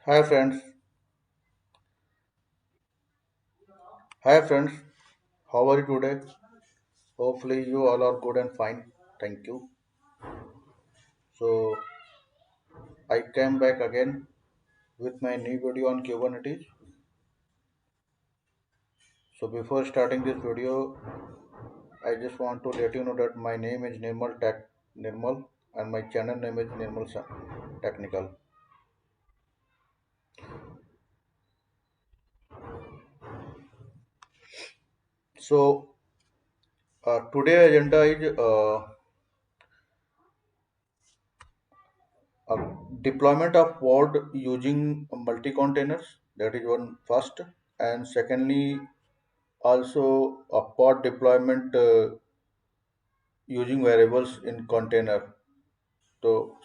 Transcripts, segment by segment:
Hi friends, hi friends, how are you today? Hopefully you all are good and fine. Thank you. So I came back again with my new video on Kubernetes. So before starting this video, I just want to let you know that my name is Nirmal and my channel name is Technical. So today agenda is a deployment of pod using multi-containers. That is one first, and secondly also a pod deployment using variables in container. So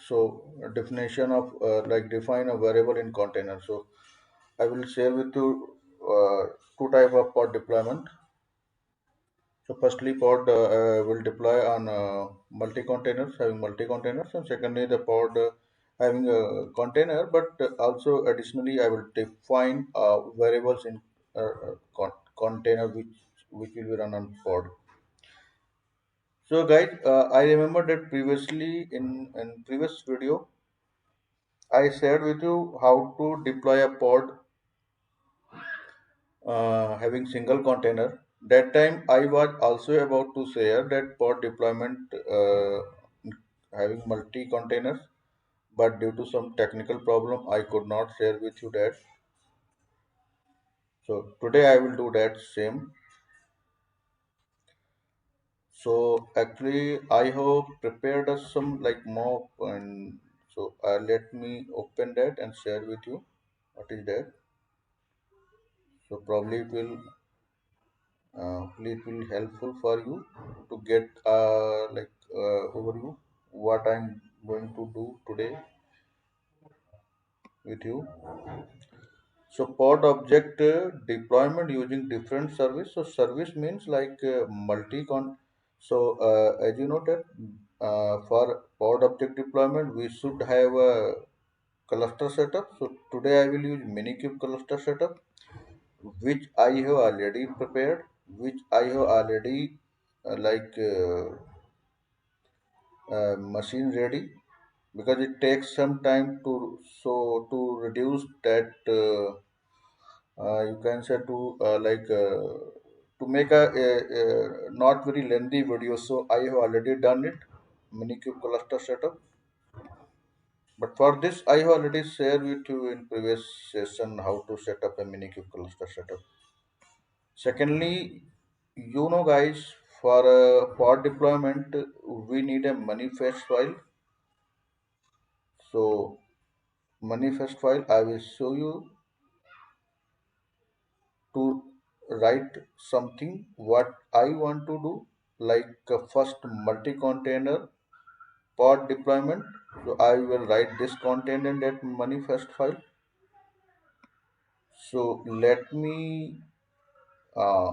a definition of like define a variable in container. So I will share with you two type of pod deployment. So firstly pod will deploy on multi containers, having multi containers, and secondly the pod having a container, but also additionally I will define variables in container which will be run on pod. So guys, I remember that previously in previous video, I shared with you how to deploy a pod having single container. That time I was also about to share that pod deployment having multi containers, but due to some technical problem, I could not share with you that. So today I will do that same. So actually, I have prepared us some like mock, and so let me open that and share with you what is that. So probably it will helpful for you to get like overview what I'm going to do today with you. So pod object deployment using different service. So service means like multi-con. So as you know that for pod object deployment we should have a cluster setup. So today I will use minikube cluster setup, which I have already prepared, which I have already like machine ready, because it takes some time to reduce that. You can say to make a not very lengthy video. So I have already done it, minikube cluster setup. But for this I have already shared with you in previous session how to set up a minikube cluster setup. Secondly, you know guys, for pod deployment we need a manifest file. So manifest file I will show you to write something what I want to do, like first multi-container pod deployment. So I will write this content in that manifest file. So let me uh,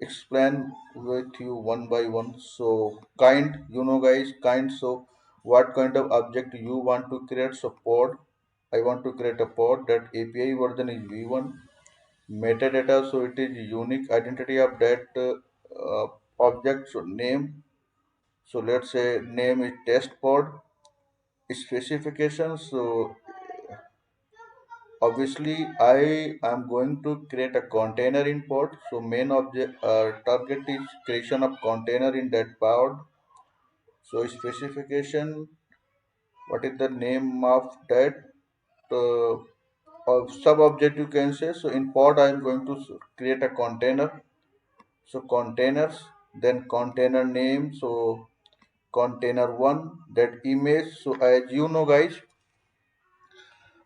explain with you one by one. So kind, you know guys, kind. So what kind of object you want to create? So pod, I want to create a pod. That API version is v1. Metadata, so it is unique identity of that object. So name, so let's say name is test pod. Specifications, so obviously I am going to create a container in pod. So main object target is creation of container in that pod. So specification, what is the name of that uh, sub object you can say. So in pod I am going to create a container. So containers, then container name. So container one, that image. So as you know guys,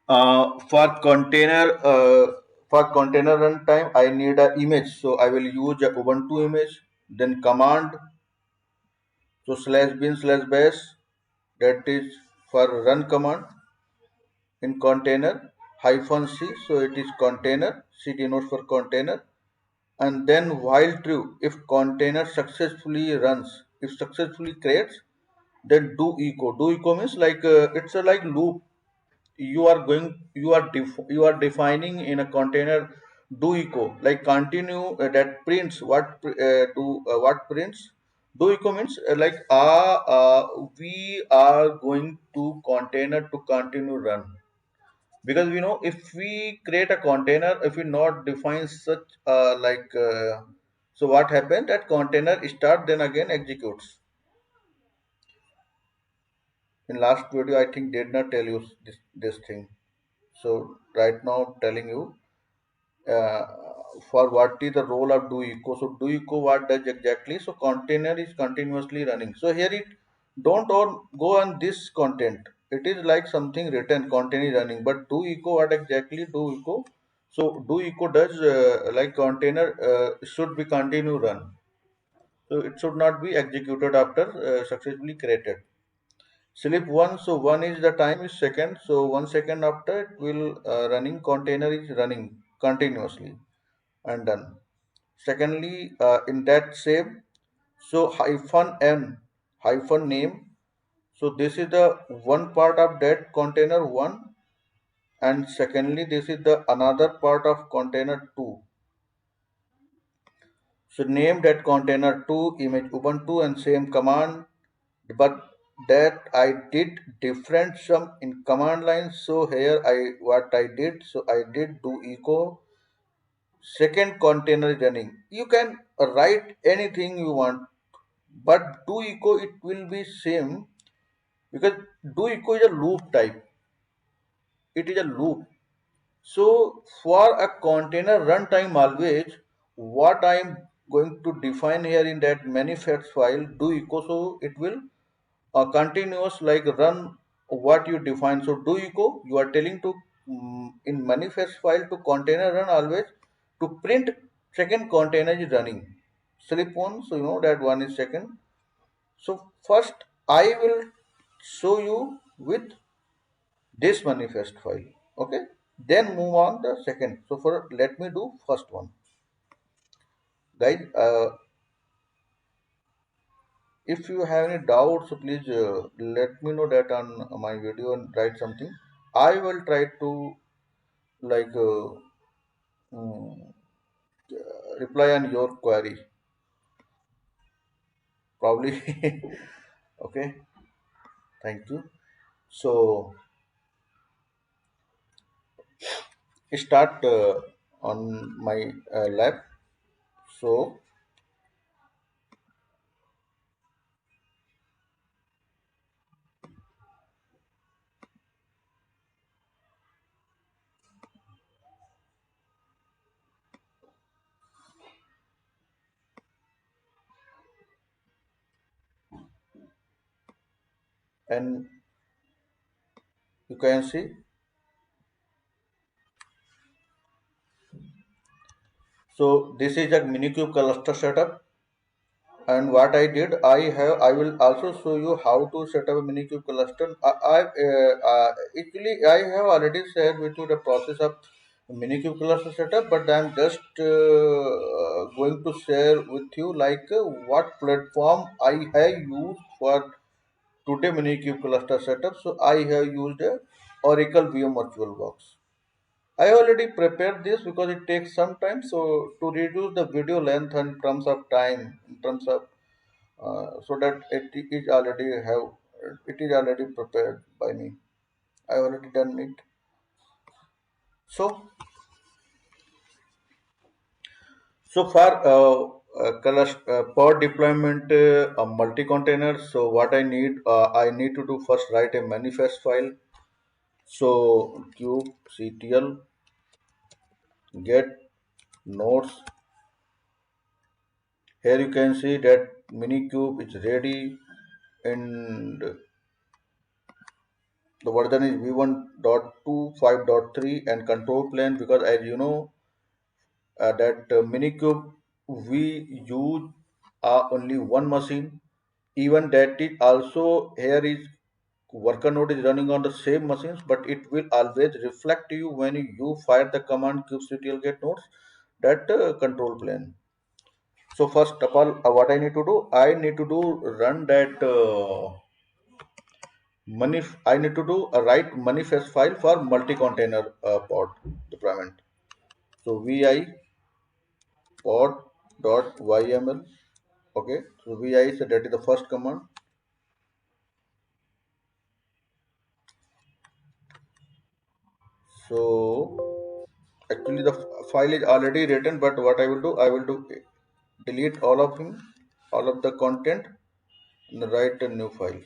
for container runtime I need a image. So I will use a Ubuntu image. Then command, so slash bin slash bash, that is for run command in container, hyphen c, so it is container, c denotes for container. And then while true, if container successfully runs, if successfully creates, then do echo. Do echo means like it's a like loop you are defining in a container do echo like continue that prints what prints do echo means we are going to container to continue run, because we know if we create a container, if we not define such so what happened, that container start then again executes. In last video I think did not tell you this thing, so right now I'm telling you uh, for what is the role of do echo. So do echo what does exactly, so container is continuously running, so here it don't all go on this content, it is like something written content is running, but do echo what exactly do echo. So do echo does like container should be continue run, so it should not be executed after successfully created. Sleep one, so one is the time is second, so 1 second after it will running container is running continuously and done. Secondly, in that same, so hyphen n hyphen name. So this is the one part of that container one, and secondly this is the another part of container two. So name that container two image Ubuntu and same command, but that I did different some in command line. So here I what I did, so I did do echo second container running. You can write anything you want, but do echo it will be same, because do echo is a loop type. It is a loop. So for a container runtime always, what I am going to define here in that manifest file do echo, so it will continuous like run what you define. So do echo you are telling to in manifest file to container run always to print second container is running. Slip one, so you know that one is second. So first I will show you with this manifest file. Okay, then move on the second. So for let me do first one, guys. If you have any doubts, so please let me know that on my video and write something. I will try to like mm, reply on your query. Probably. Okay. Thank you. So start on my lab. So and you can see. So this is a minikube cluster setup. And what I did, I will also show you how to set up a minikube cluster. Actually I have already shared with you the process of minikube cluster setup, but I'm just going to share with you like what platform I have used for today minikube cluster setup. So I have used a Oracle VM VirtualBox. I already prepared this because it takes some time. So to reduce the video length in terms of time, in terms of so that it is already prepared by me. I already done it. So so far for deployment a multi container. So what I need to do first write a manifest file. So kubectl get nodes. Here you can see that minikube is ready, and the version is v1.25.3 and control plane, because as you know that minikube we use only one machine, even that is also here is worker node is running on the same machines, but it will always reflect to you when you fire the command kubectl get nodes that control plane. So first of all what I need to do, I need to do run that I need to do a write manifest file for multi-container pod deployment. So vi pod dot yml. Okay, so vi is that is the first command. So actually the file is already written, but what I will do delete all of him, all of the content, and write a new file.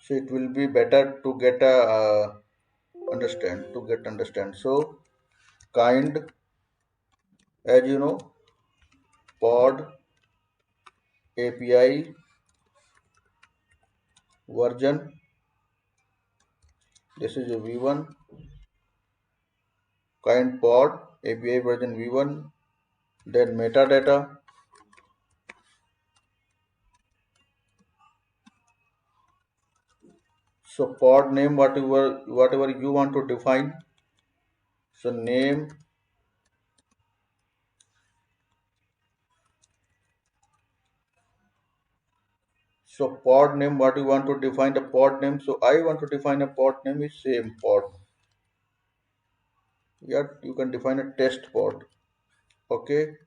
So it will be better to get a understand. So kind, as you know, pod API version. This is a v1 kind pod API version v1. Then metadata. So pod name whatever you want to define. So name. So pod name, what you want to define the pod name. So I want to define a pod name is same pod. Yeah, you can define a test pod. Okay.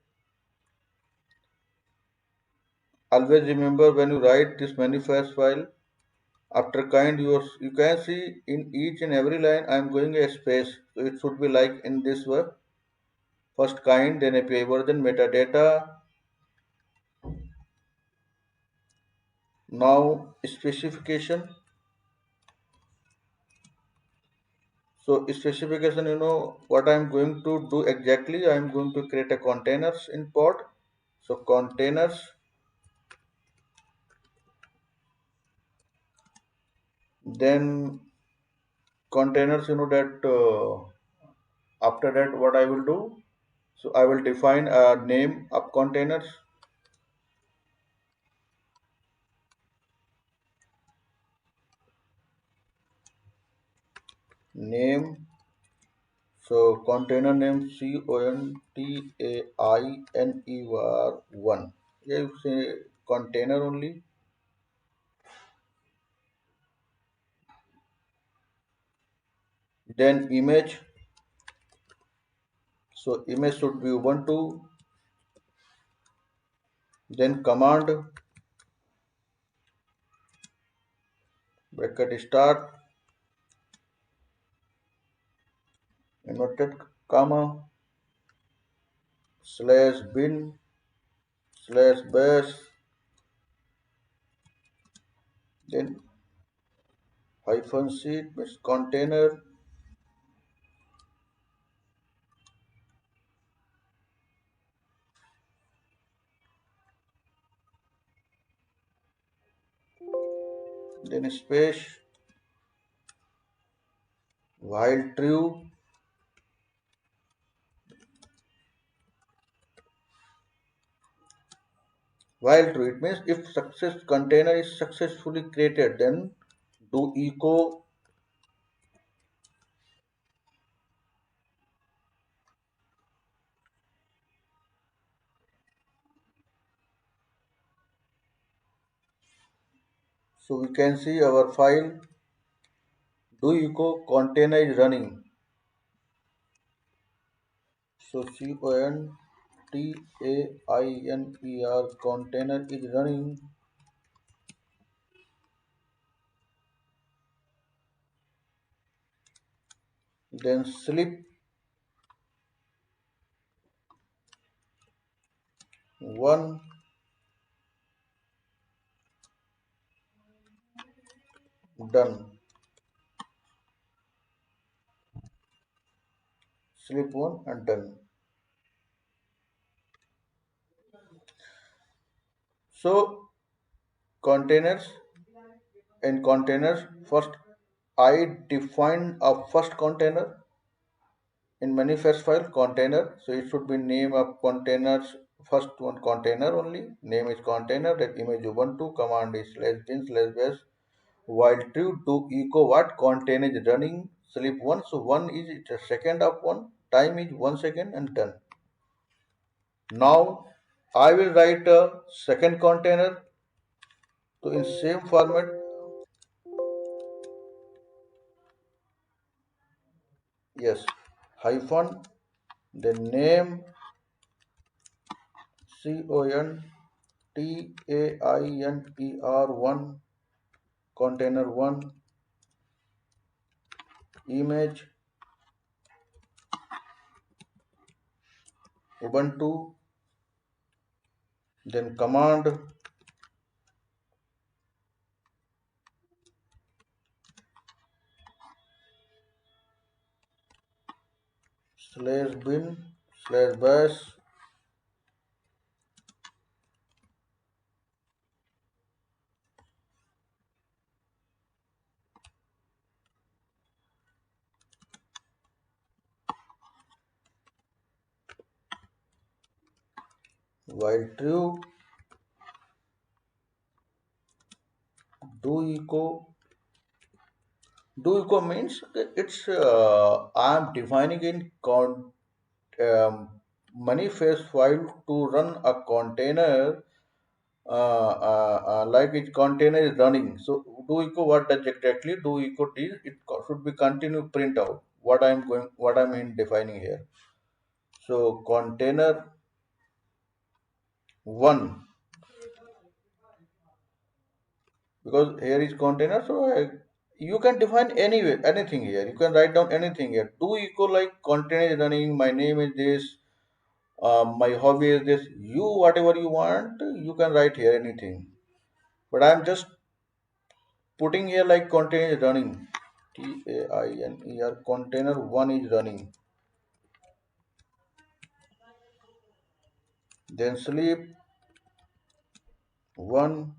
Always remember when you write this manifest file, after kind you can see in each and every line I am going a space. So it should be like in this way. First kind, then API version, metadata. Now specification. So specification, you know what I am going to do exactly. I am going to create a containers in pod. So containers, then containers, you know that after that what I will do. So I will define a name of containers, name. So container name container1. Yeah, you say container only. Then image. So image should be Ubuntu. Then command bracket start inverted comma slash bin slash bash. Then hyphen c means container. Then space while true. While true, it means if success container is successfully created, then do echo. So we can see our file do echo container is running. So container container is running. Then slip one done. Slip one and done. So containers in containers first I define a first container in manifest file container. So it should be name of containers, first one container only, name is container, that image ubuntu, command is slash bin slash bash. While true, do echo what container is running, sleep one. So one is it a second of one, time is 1 second, and done. Now I will write a second container. So in same format, yes, hyphen, the name, container 1, container 1, image, Ubuntu, then command slash bin slash bash while true, do echo. Do echo means it's I'm defining in um, manifest file to run a container, like its container is running. So do echo, what does exactly do echo is? It should be continue print out what I'm in defining here. So container 1, because here is container, so you can define anything here. You can write down anything here. Do echo like container is running, my name is this, my hobby is this. You whatever you want, you can write here anything. But I'm just putting here like container is running. Tainer, container 1 is running. Then sleep 1,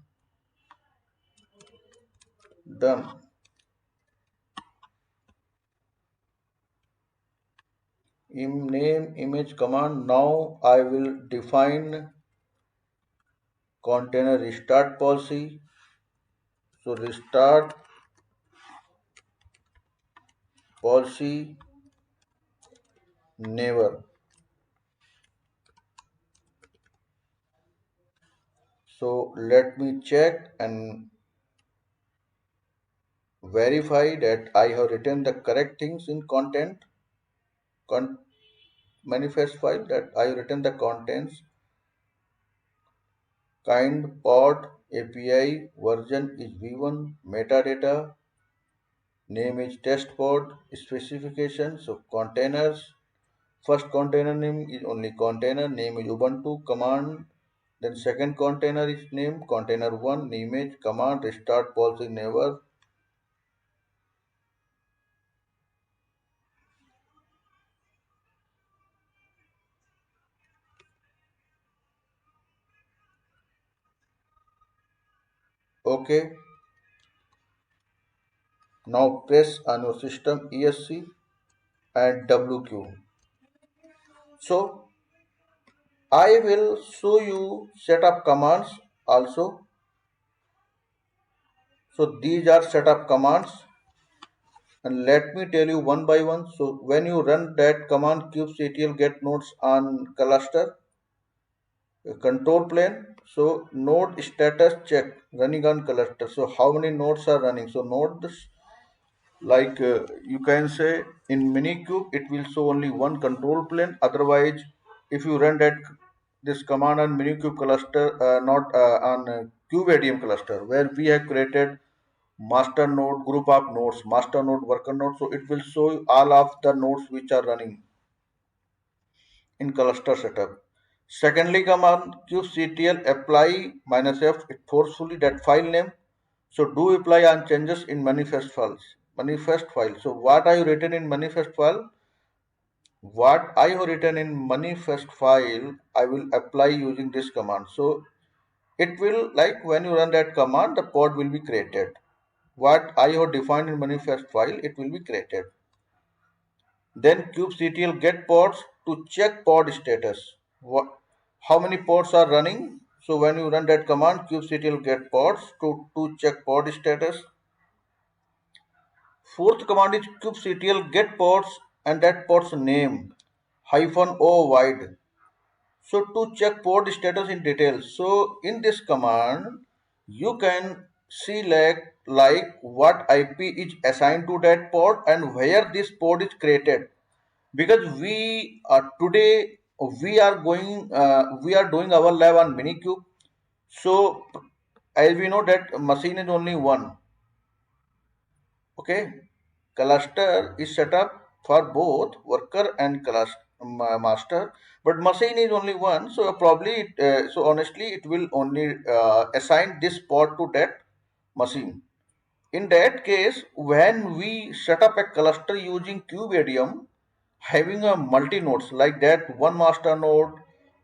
done. In name image command, now I will define container restart policy. So restart policy never. So let me check and verify that I have written the correct things in con- manifest file, that I have written the contents. Kind pod API version is v1, metadata, name is test pod, specification. So containers, first container name is only container, name is Ubuntu, command. Then second container is name, container 1, image, command, restart policy never. Okay. Now press on your system ESC and WQ. So I will show you setup commands also. So these are setup commands, and let me tell you one by one. So when you run that command kubectl get nodes on cluster, control plane. So node status check running on cluster. So how many nodes are running? So nodes, like you can say in minikube it will show only one control plane. Otherwise, if you run that this command on minikube cluster, not on kubeadm cluster, where we have created master node, group of nodes, master node, worker node, so it will show you all of the nodes which are running in cluster setup. Secondly, command kubectl apply -f, it forcefully that file name. So do apply on changes in manifest files. Manifest file. So what I have written in manifest file, what I have written in manifest file, I will apply using this command. So it will, like when you run that command, the pod will be created. What I have defined in manifest file, it will be created. Then kubectl get pods to check pod status. How many pods are running? So when you run that command, kubectl get pods to check pod status. Fourth command is kubectl get pods and that pod's name -o wide. So to check pod status in detail. So in this command, you can see like what IP is assigned to that pod and where this pod is created, because we today we are doing our lab on minikube. So as we know that machine is only one. Okay, cluster is set up for both worker and master, but machine is only one. So probably so honestly it will only assign this pod to that machine. In that case, when we set up a cluster using Kubedium, having a multi nodes like that, one master node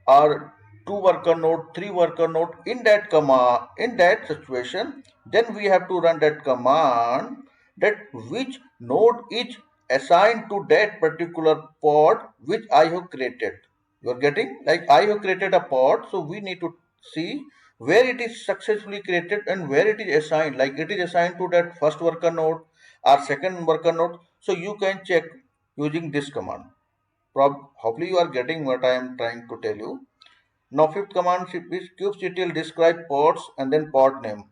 or two worker node, three worker node, in that command, in that situation, then we have to run that command that which node is assigned to that particular pod which I have created. You are getting, like I have created a pod, so we need to see where it is successfully created and where it is assigned, like it is assigned to that first worker node or second worker node. So you can check using this command. Hopefully you are getting what I am trying to tell you. Now fifth command is kubectl describe pods and then pod name.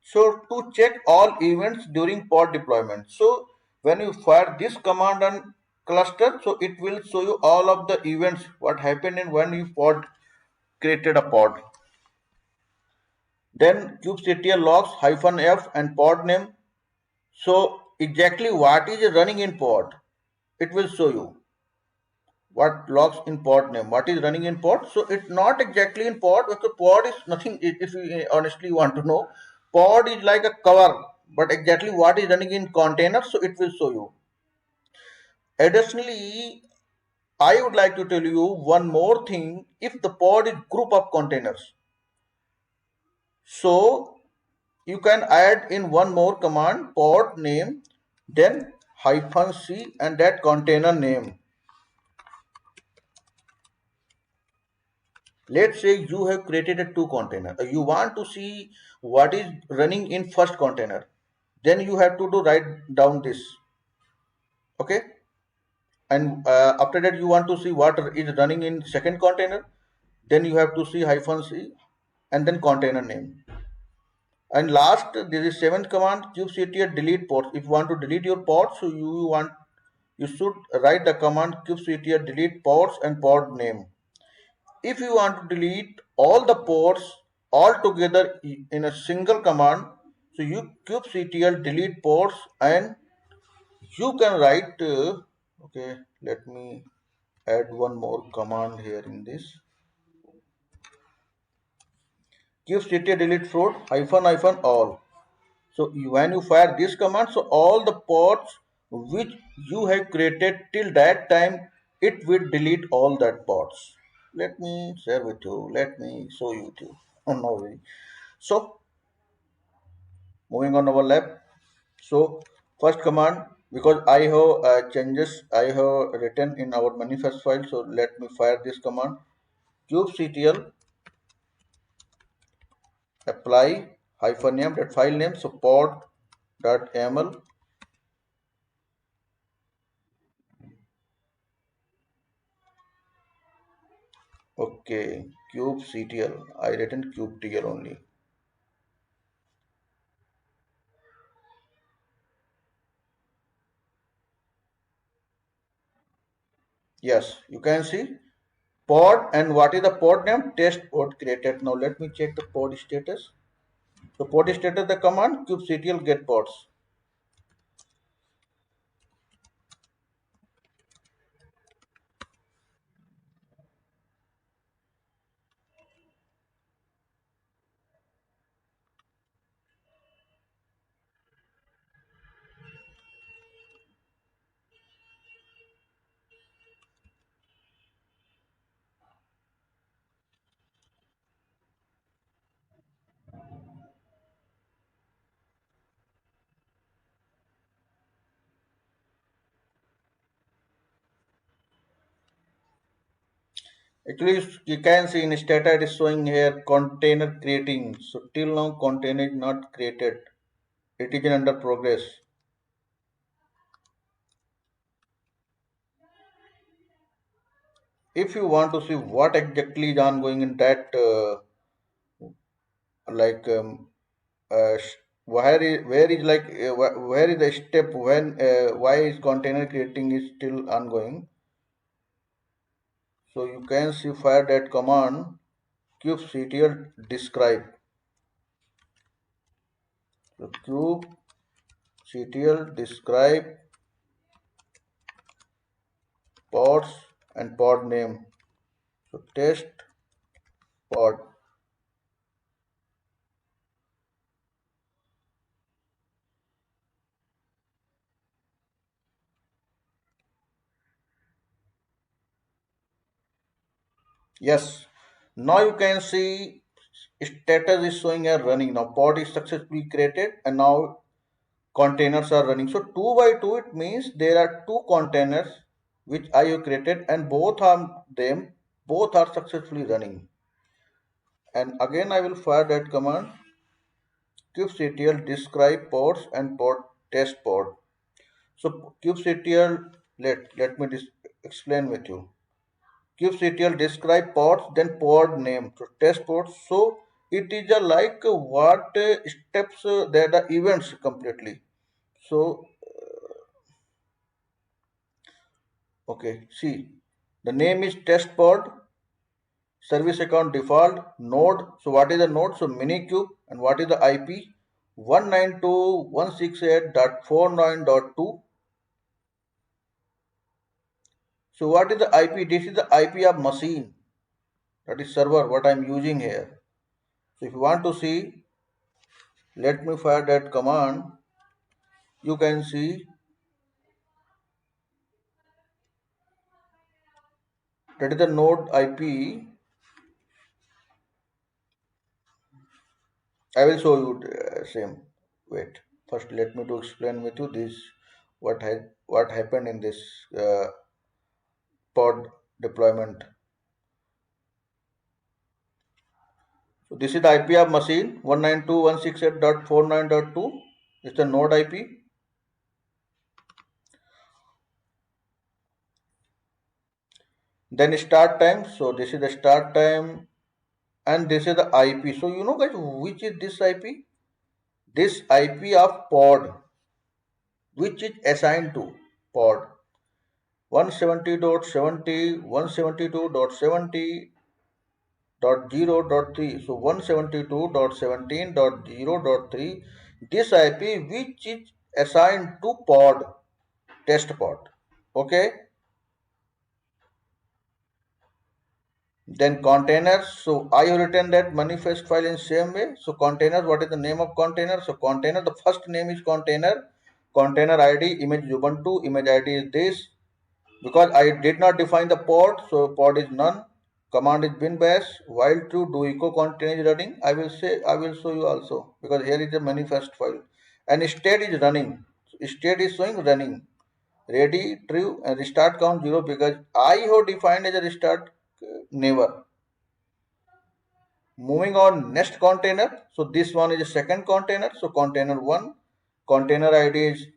So to check all events during pod deployment. So when you fire this command on cluster, so it will show you all of the events what happened in when you pod created a pod. Then kubectl logs -f and pod name. So exactly what is running in pod, it will show you what logs in pod name, what is running in pod. So it's not exactly in pod because pod is nothing. If you honestly want to know, pod is like a cover, but exactly what is running in container, so it will show you. Additionally, I would like to tell you one more thing. If the pod is group of containers, so you can add in one more command pod name, then -c and that container name. Let's say you have created a two container. You want to see what is running in first container. Then you have to do write down this. Okay. And after that you want to see what is running in second container. Then you have to see -c and then container name. And last, there is seventh command kubectl delete ports. If you want to delete your ports, so you should write the command kubectl delete ports and pod name. If you want to delete all the ports all together in a single command, so you kubectl delete ports and you can write. Okay, let me add one more command here in this. Kubectl delete float -all. So when you fire this command, so all the ports which you have created till that time, it will delete all that ports. Let me share with you. Let me show you too. Oh, no way. So moving on our lab. So first command, because I have changes I have written in our manifest file. So let me fire this command. Kubectl apply -name that file name. So pod.yaml. Okay, kubectl. I written kubectl only. Yes, you can see pod and what is the pod name? Test pod created. Now let me check the pod status. So pod status the command kubectl get pods. Actually, you can see in status it is showing here container creating. So till now container is not created. It is in under progress. If you want to see what exactly is ongoing in that like where is the step when why is container creating is still ongoing. So you can see fire that command kubectl describe. So kubectl describe pods and pod name. So test pod. Yes. Now you can see status is showing a running. Now pod is successfully created and now containers are running. So 2 by 2 it means there are two containers which I have created and both are successfully running. And again I will fire that command kubectl describe pods and pod test pod. So kubectl let me explain with you. Kubectl describe pods then pod name. So test pods. So it is a like what steps there are events completely. So okay, see the name is test pod, service account default, node. So what is the node? So minikube. And what is the IP? 192.168.49.2. So what is the IP? This is the IP of machine. That is server what I am using here. So if you want to see, let me fire that command. You can see that is the node IP. I will show you same. Wait. First, let me to explain with you this what happened in this uh, pod deployment. So this is the IP of machine 192.168.49.2. It's the node IP. Then start time. So this is the start time and this is the IP. So you know guys which is this IP? This IP of pod which is assigned to pod 170.70, 172.70.0.3. So 172.17.0.3. This IP which is assigned to pod test pod. Okay. Then containers. So I have written that manifest file in same way. So containers, what is the name of container? So container, the first name is container. Container ID, image Ubuntu, image ID is this. Because I did not define the pod, so pod is none. Command is bin bash. While true, do echo container is running. I will show you also because here is the manifest file. And state is running. State is showing running. Ready, true, and restart count 0 because I have defined as a restart never. Moving on next container. So this one is a second container. So container 1, container ID is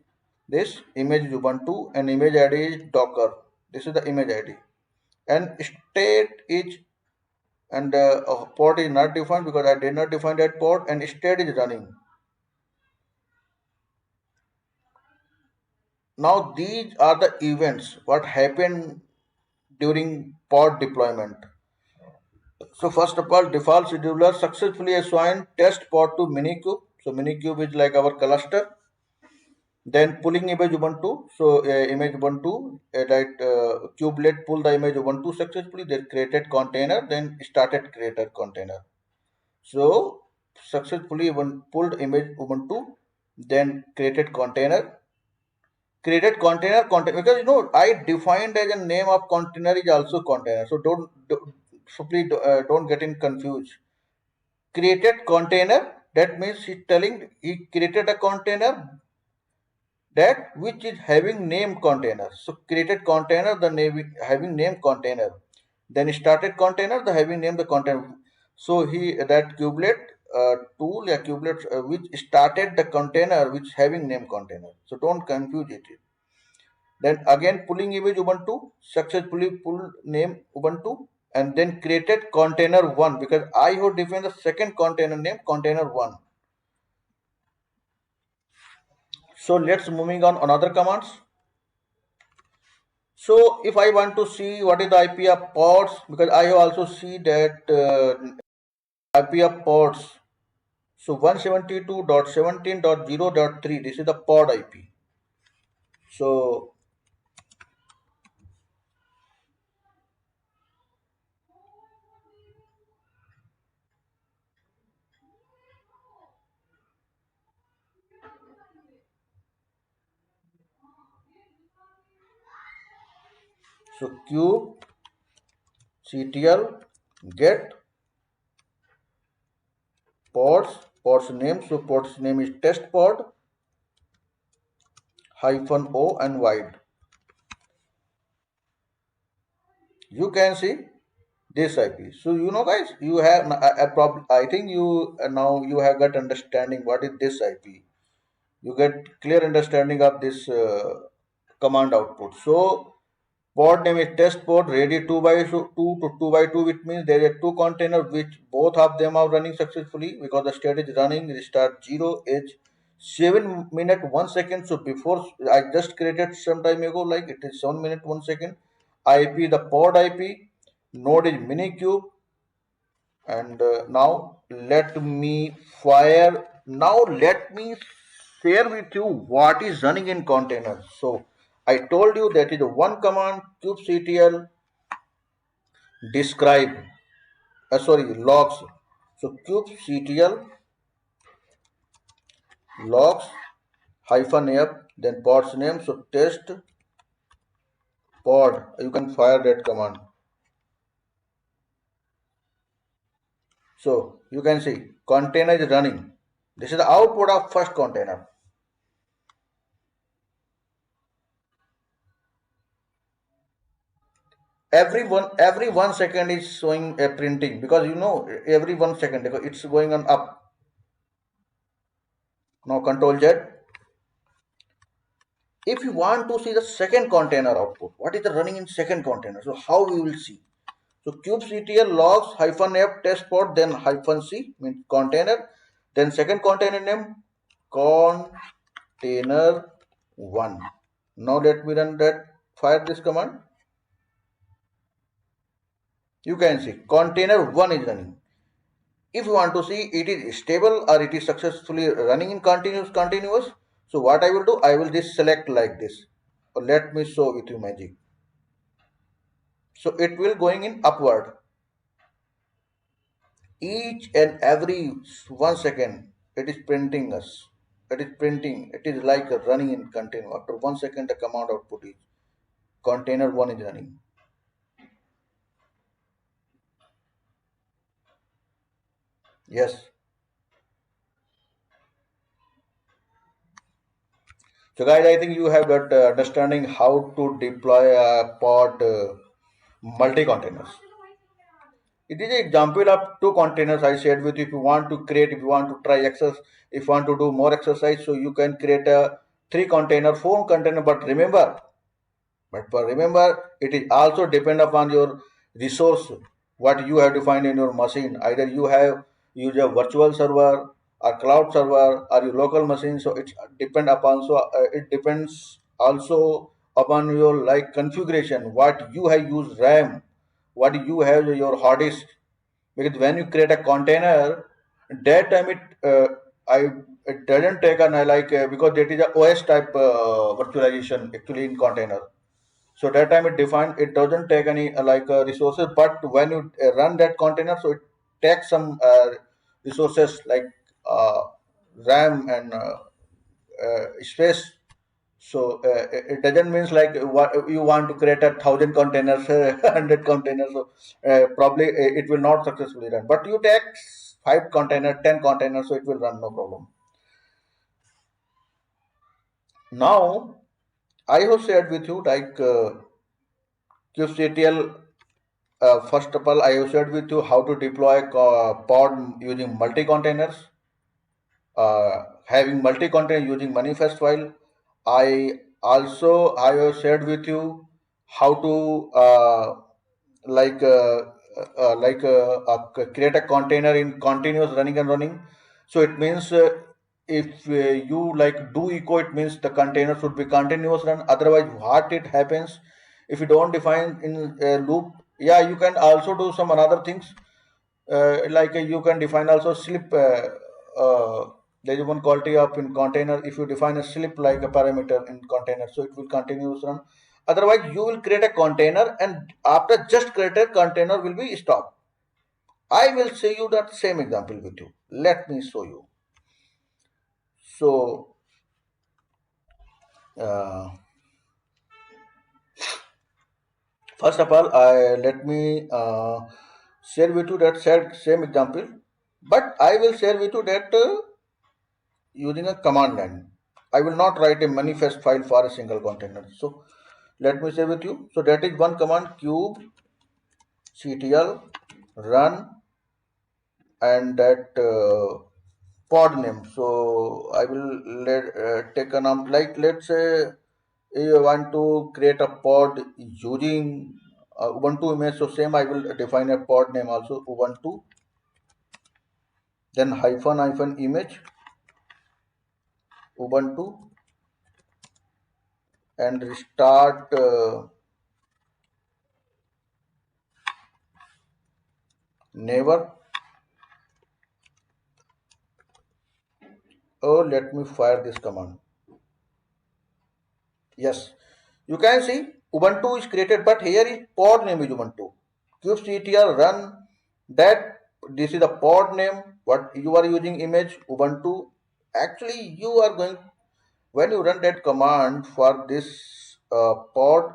this, image is Ubuntu and image ID is Docker. This is the image ID. And state is and port is not defined because I did not define that port and state is running. Now these are the events what happened during pod deployment. So first of all, default scheduler successfully assigned test pod to minikube. So minikube is like our cluster. Then pulling image Ubuntu. So image Ubuntu, kubelet pull the image Ubuntu successfully. Then created container. Then started created container. So successfully pulled image Ubuntu. Then created container. Created container container because you know I defined as a name of container is also container. So so please don't get in confused. Created container that means he's telling he created a container that which is having name container. So created container the name having name container. Then started container the having name the container. So he that kubelet tool yeah kubelet which started the container which having name container. So don't confuse it. Then again pulling image Ubuntu successfully pulled name Ubuntu and then created container one because I have defined the second container name container one. So let's moving on another commands. So if I want to see what is the IP of pods, because I have also see that IP of pods. So 172.17.0.3, this is the pod IP. So cube ctl get pods name. So pods name is test pod hyphen o and wide. You can see this IP. So you know, guys, you have a problem. I think you now you have got understanding what is this IP. You get clear understanding of this command output. So pod name is test pod ready 2 by 2 to 2 by 2, which means there are two containers which both of them are running successfully because the state is running. Restart 0 is 7 minute 1 second. So before I just created some time ago, like it is 7 minute 1 second. IP the pod IP, node is minikube, and now let me fire. Now let me share with you what is running in containers. So I told you that is one command kubectl describe, sorry, logs. So kubectl logs hyphen f, then pod's name. So test pod, you can fire that command. So you can see container is running. This is the output of first container. Every 1 second is showing a printing, because you know every 1 second because it's going on up. Now control Z. If you want to see the second container output, what is the running in second container, so how we will see? So kubectl logs hyphen f test pod, then hyphen c means container, then second container name container 1. Now let me run that, fire this command. You can see container 1 is running. If you want to see it is stable or it is successfully running in continuous, so what I will do, I will just select like this. Let me show with you magic. So it will going in upward each and every 1 second. It is printing us, it is printing, it is like running in continue. After 1 second the command output is container 1 is running. Yes. So guys, I think you have got understanding how to deploy a pod multi containers. It is an example of two containers I shared with you. If you want to create, if you want to try access, if you want to do more exercise, so you can create a 3 container, 4 container. But remember, it is also depend upon your resource, what you have defined in your machine. Either you have use a virtual server or cloud server or your local machine. So it depend upon. So it depends also upon your like configuration. What you have used RAM, what you have your hard disk. Because when you create a container, that time I it doesn't take an like because that is a OS type virtualization actually in container. So that time it defined, it doesn't take any like resources, but when you run that container, so it takes some resources like uh, RAM and space. So it doesn't means like what you want to create 1,000 containers, 100 containers. So probably it will not successfully run. But you take 5 container, 10 containers, so it will run no problem. Now I have shared with you like kubectl. First of all, I have shared with you how to deploy pod using multi-containers, having multi-container using manifest file. I have shared with you how to like create a container in continuous running and running. So it means if you like do echo, it means the container should be continuous run. Otherwise, what it happens if you don't define in a loop? Yeah, you can also do some another things. You can define also slip. There is one quality of in container. If you define a slip like a parameter in container, so it will continuous run. Otherwise, you will create a container, and after just created container will be stopped. I will show you that same example with you. Let me show you. So, uh, first of all, let me share with you that same example, but I will share with you that using a command line. I will not write a manifest file for a single container. So let me share with you. So that is one command kubectl run and that pod name. So I will take a num like let's say you want to create a pod using Ubuntu image. So same I will define a pod name also Ubuntu, then hyphen image Ubuntu and restart never. Oh, let me fire this command. Yes, you can see Ubuntu is created, but here is pod name is Ubuntu. kubectl run that this is the pod name. What you are using image Ubuntu. Actually, you are going when you run that command for this pod.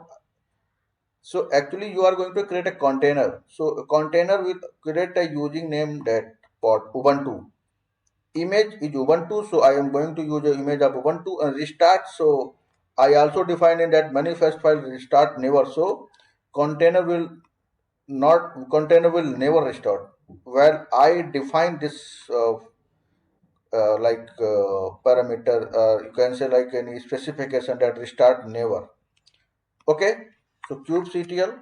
So actually, you are going to create a container. So a container will create a using name that pod Ubuntu. Image is Ubuntu, so I am going to use the image of Ubuntu and restart. So I also define in that manifest file restart never. So container will never restart. Well, I define this parameter. You can say like any specification that restart never. Okay. So kubectl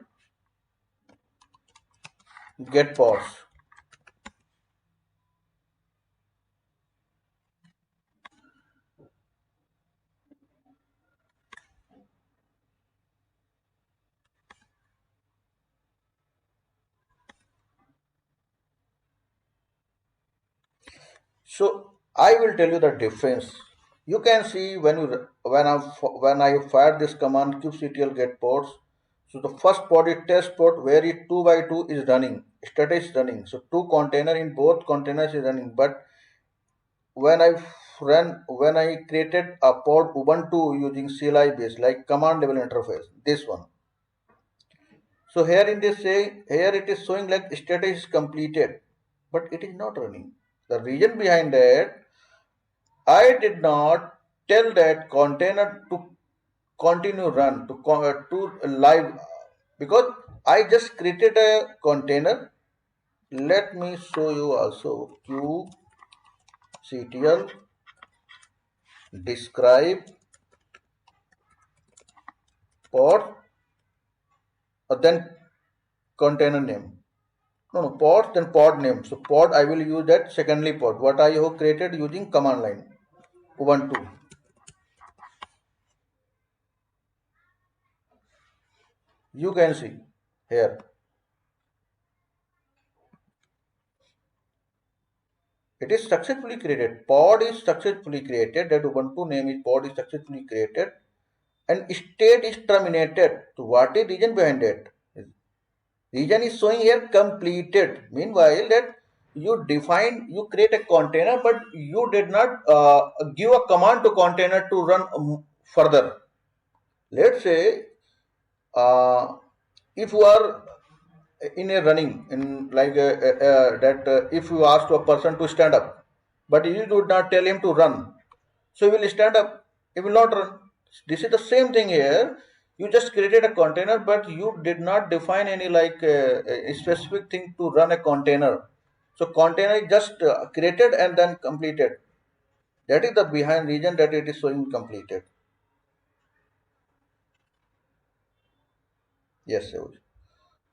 get pause. So I will tell you the difference. You can see when I fire this command kubectl get ports. So the first port is test port where it 2 by 2 is running, status is running. So two container in both containers is running. But when I created a port Ubuntu using CLI base like command level interface, this one. So here it is showing like status is completed, but it is not running. The reason behind that I did not tell that container to continue run to live because I just created a container. Let me show you also kubectl describe pod then container name. No, pod then pod name. So pod I will use that secondly pod. What I have created using command line Ubuntu. You can see here. It is successfully created. Pod is successfully created. That Ubuntu name is pod is successfully created, and state is terminated. So what is reason behind it? Region is showing here completed. Meanwhile, that you create a container, but you did not give a command to container to run further. Let's say uh, if you are in a running in like that if you ask a person to stand up, but you do not tell him to run, so he will stand up, he will not run. This is the same thing here. You just created a container, but you did not define any a specific thing to run a container. So container is just created and then completed. That is the behind reason that it is showing completed. Yes, sir.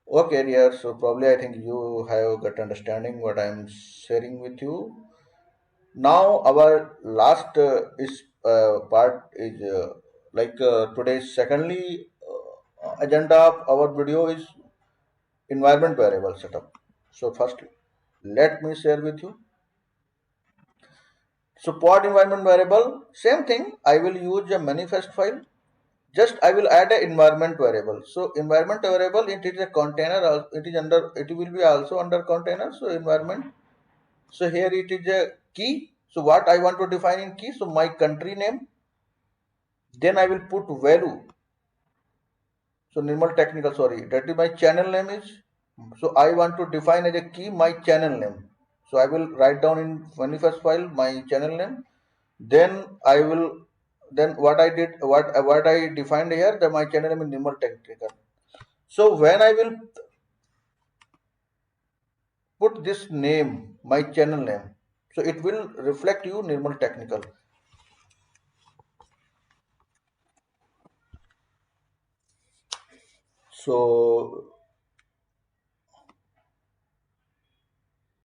Okay, dear. So probably I think you have got understanding what I'm sharing with you. Now our last is part is today's secondly agenda of our video is environment variable setup. So firstly, let me share with you. So pod environment variable, same thing. I will use a manifest file. Just I will add an environment variable. So environment variable, it is a container. It is under. It will be also under container. So environment. So here it is a key. So what I want to define in key. So my country name. Then I will put value. So Nirmal Technical. Sorry, that is my channel name is. So I want to define as a key my channel name. So I will write down in manifest file my channel name. Then I will then what I did what I defined here that my channel name is Nirmal Technical. So when I will put this name, my channel name, so it will reflect you Nirmal Technical. So